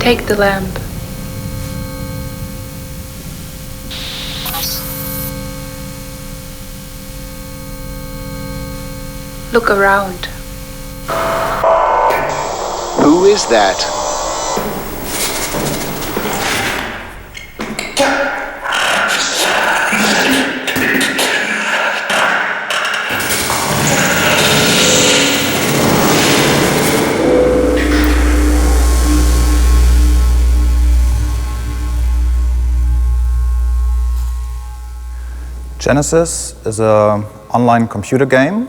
Take the lamp. Look around. Who is that? Genesis is an online computer game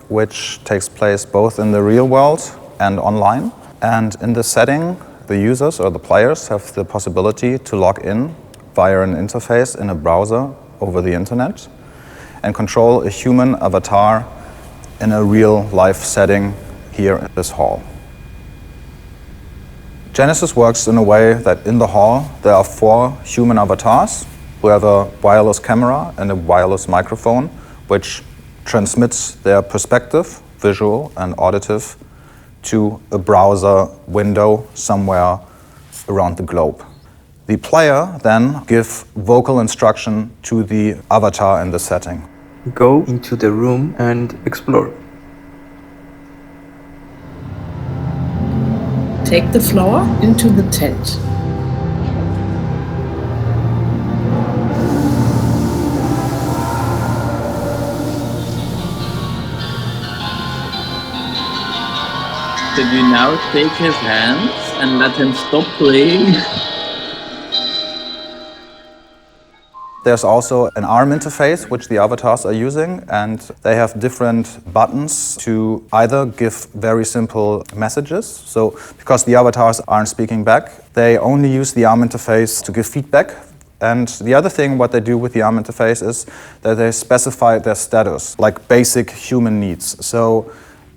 which takes place both in the real world and online. And in this setting, the users or the players have the possibility to log in via an interface in a browser over the internet and control a human avatar in a real life setting here in this hall. Genesis works in a way that in the hall there are 4 human avatars who have a wireless camera and a wireless microphone which transmits their perspective, visual and auditive, to a browser window somewhere around the globe. The player then gives vocal instruction to the avatar in the setting. Go into the room and explore. Take the floor into the tent. Did you now take his hands and let him stop playing? There's also an ARM interface which the avatars are using, and they have different buttons to either give very simple messages. So because the avatars aren't speaking back, they only use the ARM interface to give feedback. And the other thing what they do with the ARM interface is that they specify their status, like basic human needs. So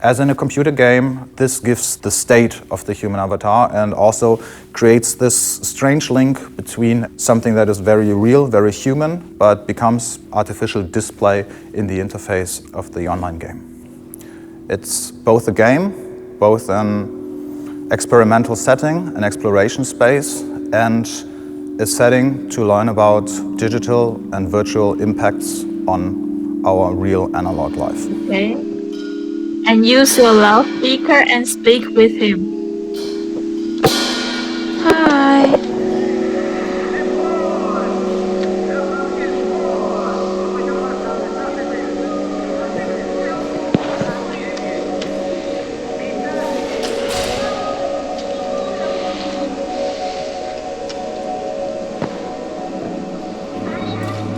as in a computer game, this gives the state of the human avatar and also creates this strange link between something that is very real, very human, but becomes artificial display in the interface of the online game. It's both a game, both an experimental setting, an exploration space, and a setting to learn about digital and virtual impacts on our real analog life. Okay. And use your loudspeaker and speak with him. Hi.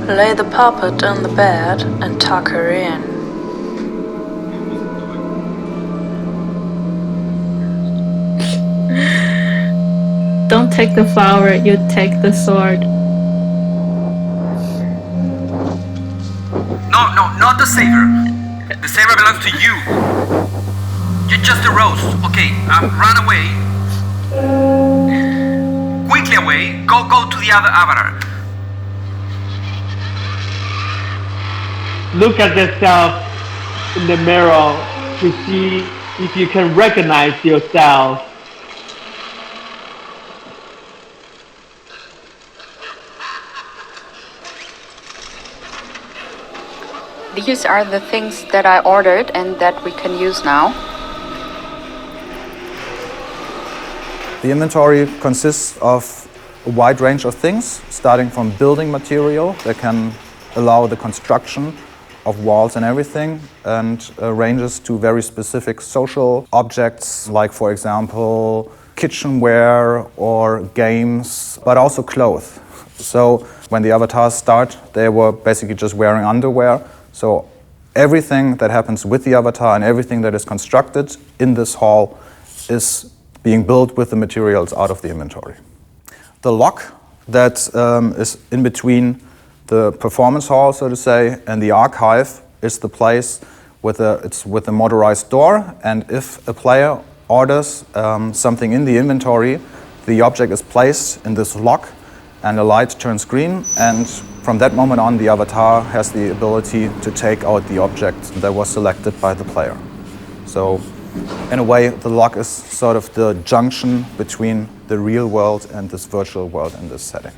Lay the puppet on the bed and tuck her in. Don't take the flower, you take the sword. No, not the saber. The saber belongs to you. You're just a rose. Okay, run away. Quickly away. Go to the other avatar. Look at yourself in the mirror to see if you can recognize yourself. These are the things that I ordered and that we can use now. The inventory consists of a wide range of things, starting from building material that can allow the construction of walls and everything, and ranges to very specific social objects, like, for example, kitchenware or games, but also clothes. So when the avatars start, they were basically just wearing underwear. So everything that happens with the avatar and everything that is constructed in this hall is being built with the materials out of the inventory. The lock that is in between the performance hall, so to say, and the archive is the place with a motorized door, and if a player orders something in the inventory, the object is placed in this lock and a light turns green, and from that moment on the avatar has the ability to take out the object that was selected by the player. So in a way the lock is sort of the junction between the real world and this virtual world in this setting.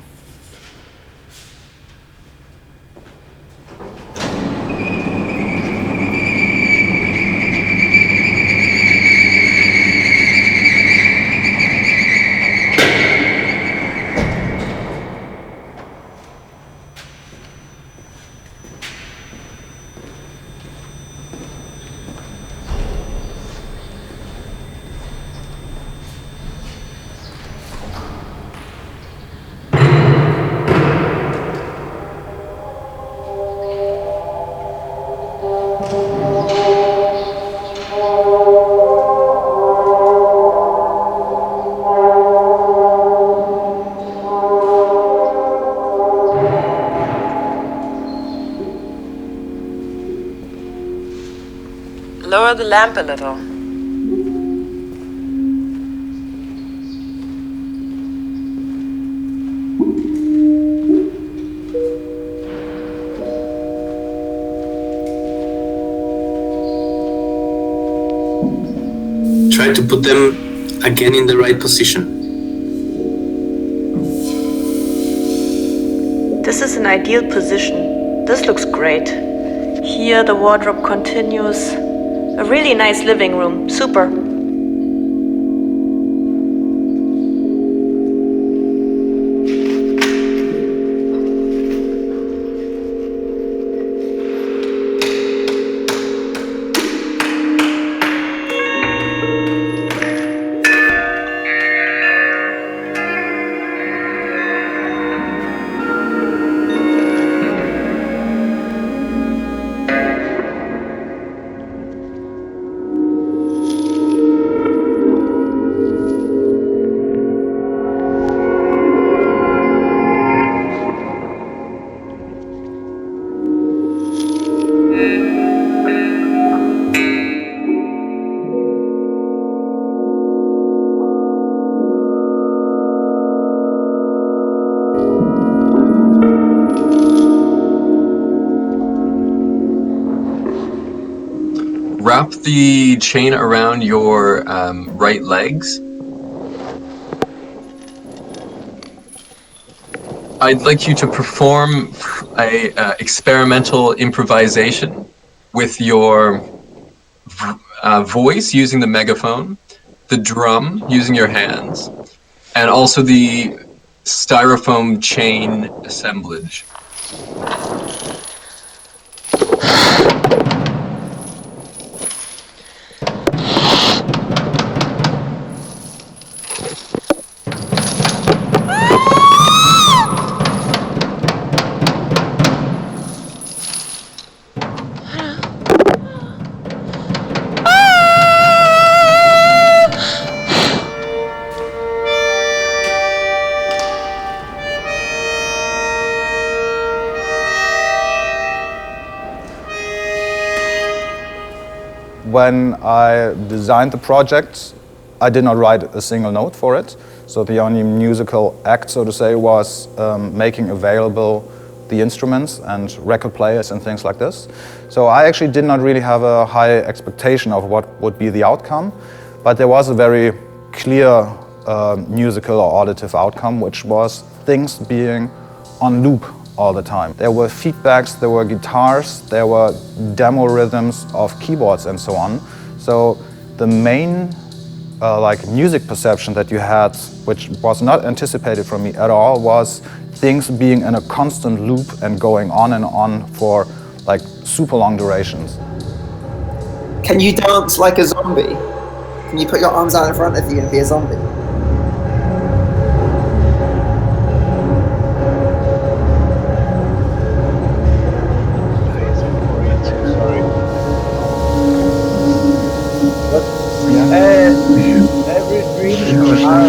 Lower the lamp a little. Try to put them again in the right position. This is an ideal position. This looks great. Here the wardrobe continues. A really nice living room. Super. Wrap the chain around your right legs. I'd like you to perform a experimental improvisation with your voice using the megaphone, the drum using your hands, and also the styrofoam chain assemblage. When I designed the project, I did not write a single note for it. So the only musical act, so to say, was making available the instruments and record players and things like this. So I actually did not really have a high expectation of what would be the outcome, but there was a very clear musical or auditive outcome, which was things being on loop all the time. There were feedbacks, there were guitars, there were demo rhythms of keyboards and so on. So the main music perception that you had, which was not anticipated from me at all, was things being in a constant loop and going on and on for like super long durations. Can you dance like a zombie? Can you put your arms out in front of you and be a zombie? Every dream are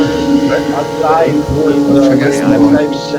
alive with reflection.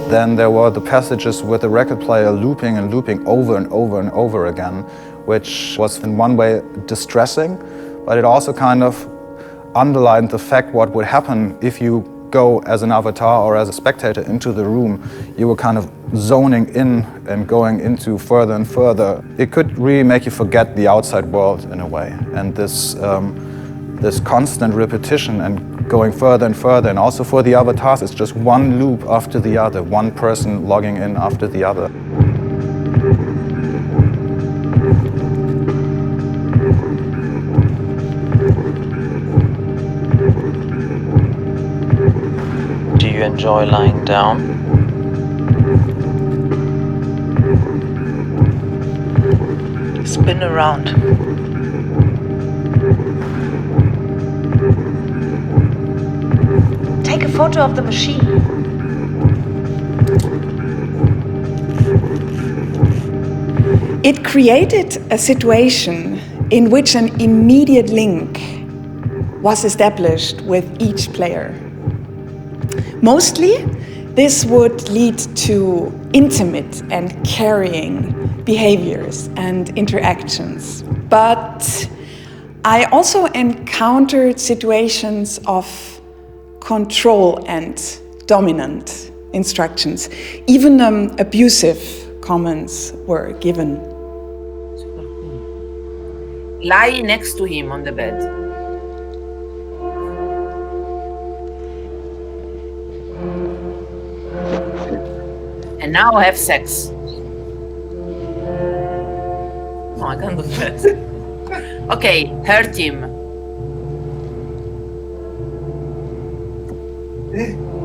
Then there were the passages with the record player looping and looping over and over and over again, which was in one way distressing, but it also kind of underlined the fact what would happen if you go as an avatar or as a spectator into the room. You were kind of zoning in and going into further and further. It could really make you forget the outside world in a way. And this constant repetition and going further and further, and also for the avatars, it's just one loop after the other, one person logging in after the other. Do you enjoy lying down? Spin around. Take a photo of the machine. It created a situation in which an immediate link was established with each player. Mostly, this would lead to intimate and caring behaviors and interactions. But I also encountered situations of control and dominant instructions. Even abusive comments were given. Lie next to him on the bed. And now have sex. No, I can't do that. Okay, hurt him.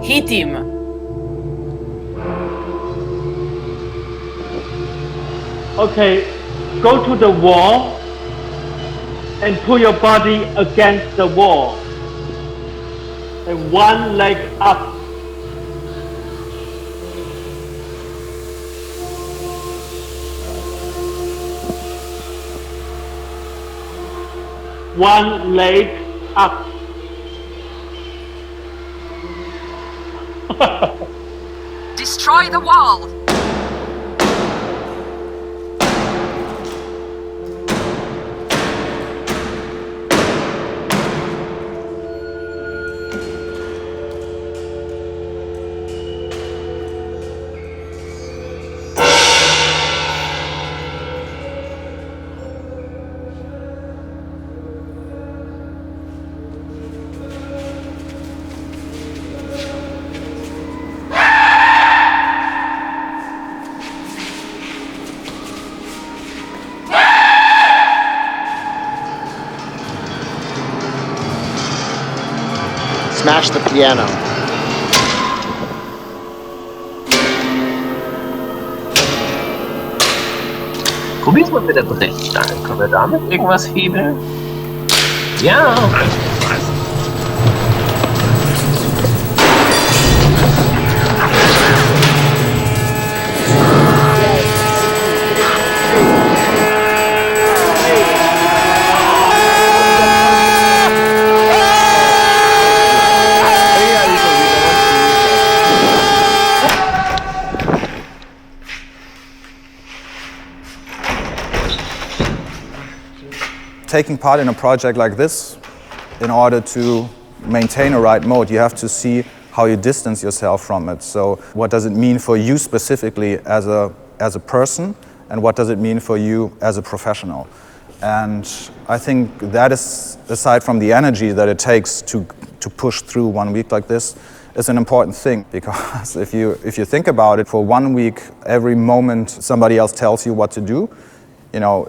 Hit him. Okay, go to the wall and put your body against the wall. And one leg up. One leg up. Destroy the wall! Smash the piano. Probier's mal mit der Brechstange. Können wir damit irgendwas hebeln? Ja! Taking part in a project like this, in order to maintain a right mode, you have to see how you distance yourself from it. So what does it mean for you specifically as a person, and what does it mean for you as a professional? And I think that is, aside from the energy that it takes to push through 1 week like this, is an important thing, because if you think about it, for 1 week, every moment somebody else tells you what to do, you know,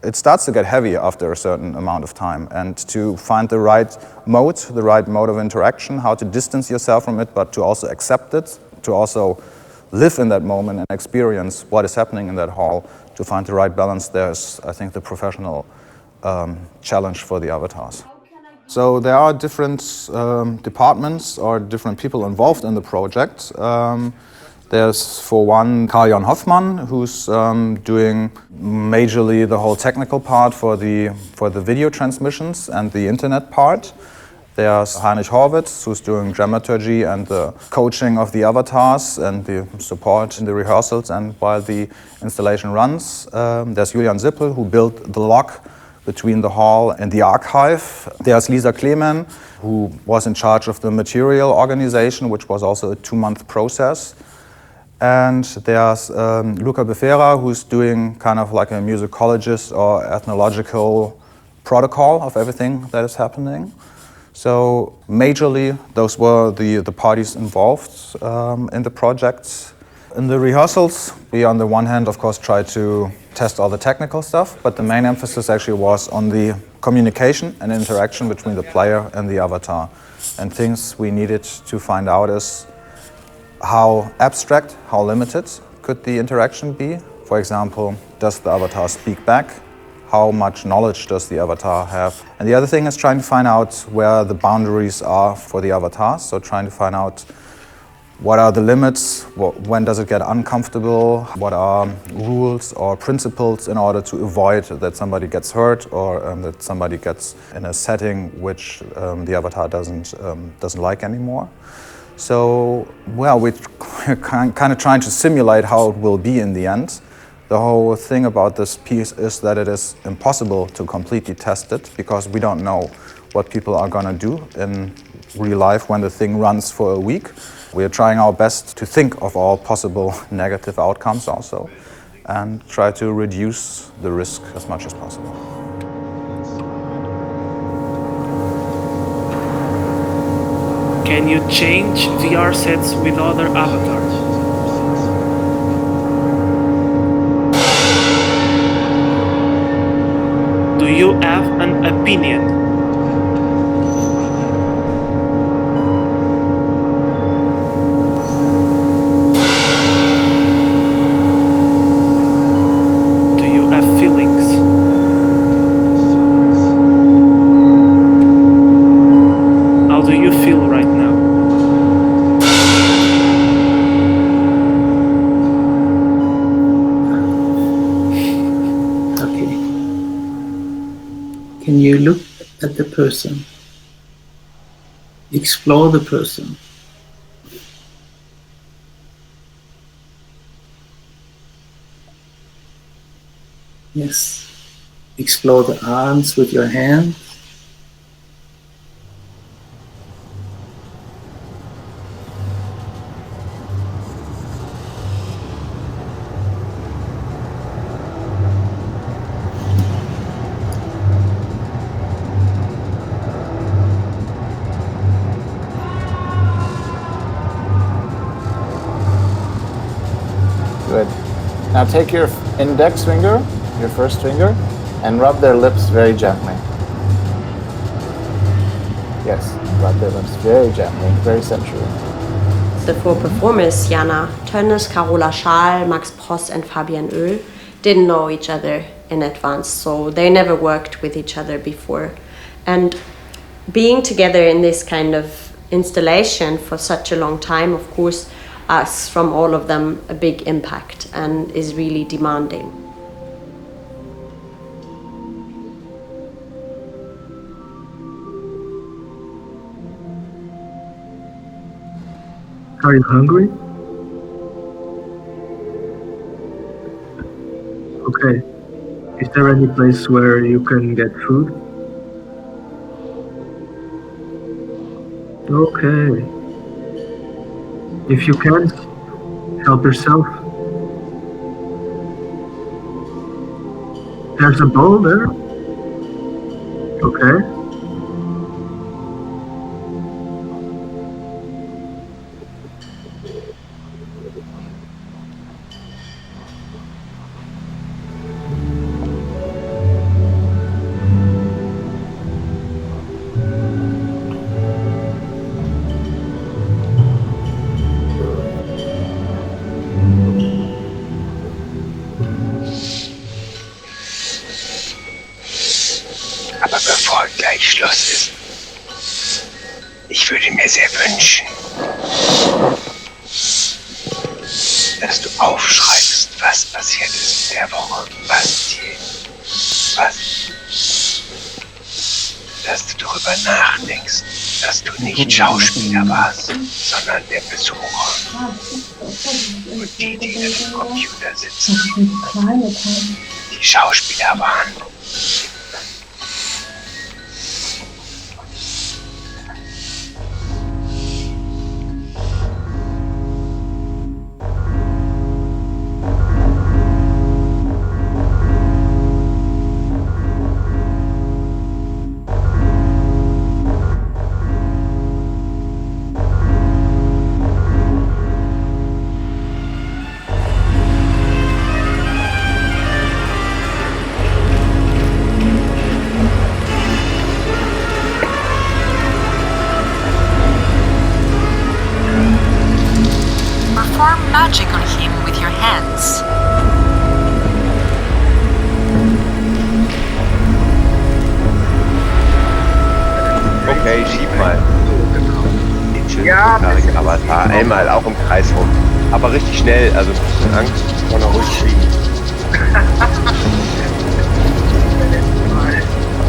it starts to get heavy after a certain amount of time, and to find the right mode of interaction, how to distance yourself from it, but to also accept it, to also live in that moment and experience what is happening in that hall, to find the right balance, there's, I think, the professional challenge for the avatars. So there are different departments or different people involved in the project. There's, for one, Karl-Jan Hoffmann, who's doing majorly the whole technical part for the video transmissions and the internet part. There's Heinrich Horwitz, who's doing dramaturgy and the coaching of the avatars and the support in the rehearsals and while the installation runs. There's Julian Sippel, who built the lock between the hall and the archive. There's Lisa Klemen, who was in charge of the material organization, which was also a 2-month process. And there's Luca Befera, who's doing kind of like a musicologist or ethnological protocol of everything that is happening. So majorly, those were the parties involved in the projects. In the rehearsals, we on the one hand, of course, tried to test all the technical stuff, but the main emphasis actually was on the communication and interaction between the player and the avatar. And things we needed to find out is how abstract, how limited could the interaction be? For example, does the avatar speak back? How much knowledge does the avatar have? And the other thing is trying to find out where the boundaries are for the avatar. So trying to find out what are the limits, when does it get uncomfortable, what are rules or principles in order to avoid that somebody gets hurt or that somebody gets in a setting which the avatar doesn't like anymore. So, well, we're kind of trying to simulate how it will be in the end. The whole thing about this piece is that it is impossible to completely test it because we don't know what people are going to do in real life when the thing runs for a week. We are trying our best to think of all possible negative outcomes also and try to reduce the risk as much as possible. Can you change VR sets with other avatars? Do you have an opinion? Do you have feelings? How do you feel right now? Okay. Can you look at the person? Explore the person. Yes. Explore the arms with your hands. Good. Now take your index finger, your first finger, and rub their lips very gently. Yes, rub their lips very gently, very sensually. The four performers, Jana Tönnes, Carola Schaal, Max Pross and Fabian Oehl, didn't know each other in advance, so they never worked with each other before. And being together in this kind of installation for such a long time, of course, asks from all of them a big impact and is really demanding. Are you hungry? Okay. Is there any place where you can get food? Okay. If you can't, help yourself. There's a bowl there. Okay. Aber bevor gleich Schluss ist, ich würde mir sehr wünschen, dass du aufschreibst, was passiert ist in der Woche, dass du darüber nachdenkst. Nicht Schauspieler war's, sondern der Besucher. Und die im Computer sitzen, die Schauspieler waren. Perform magic on him with your hands. Okay, schieb mal. Den schönen haarigen Avatar. Einmal, auch im Kreis rum. Aber richtig schnell, also ein bisschen Angst, kann er ruhig schieben.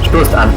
Stoßt an.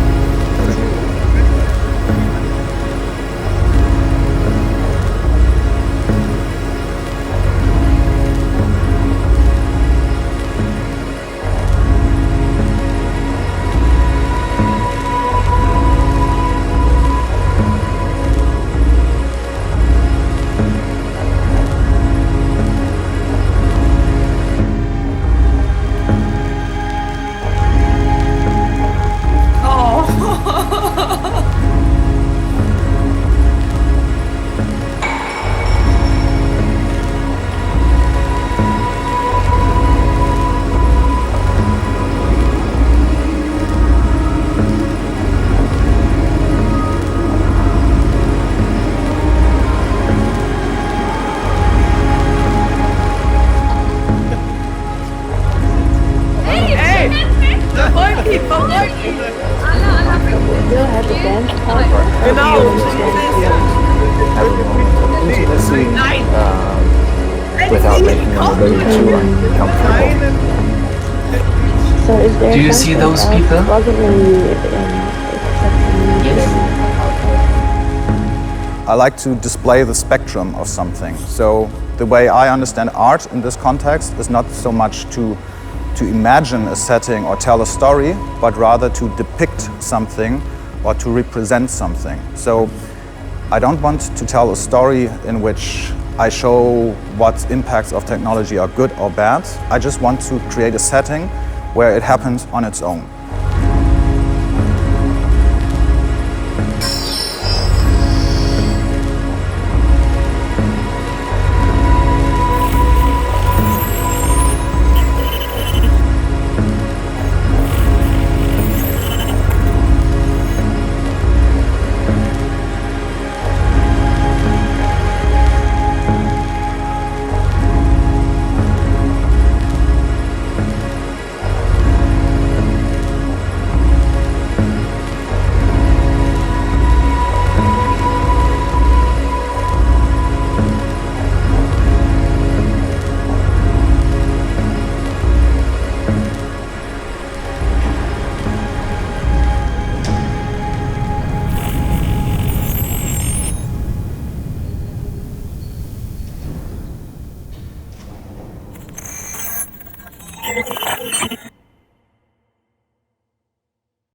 Without making them really too uncomfortable. So is there Do you see those people? I like to display the spectrum of something. So the way I understand art in this context is not so much to imagine a setting or tell a story, but rather to depict something or to represent something. So I don't want to tell a story in which I show what impacts of technology are good or bad. I just want to create a setting where it happens on its own.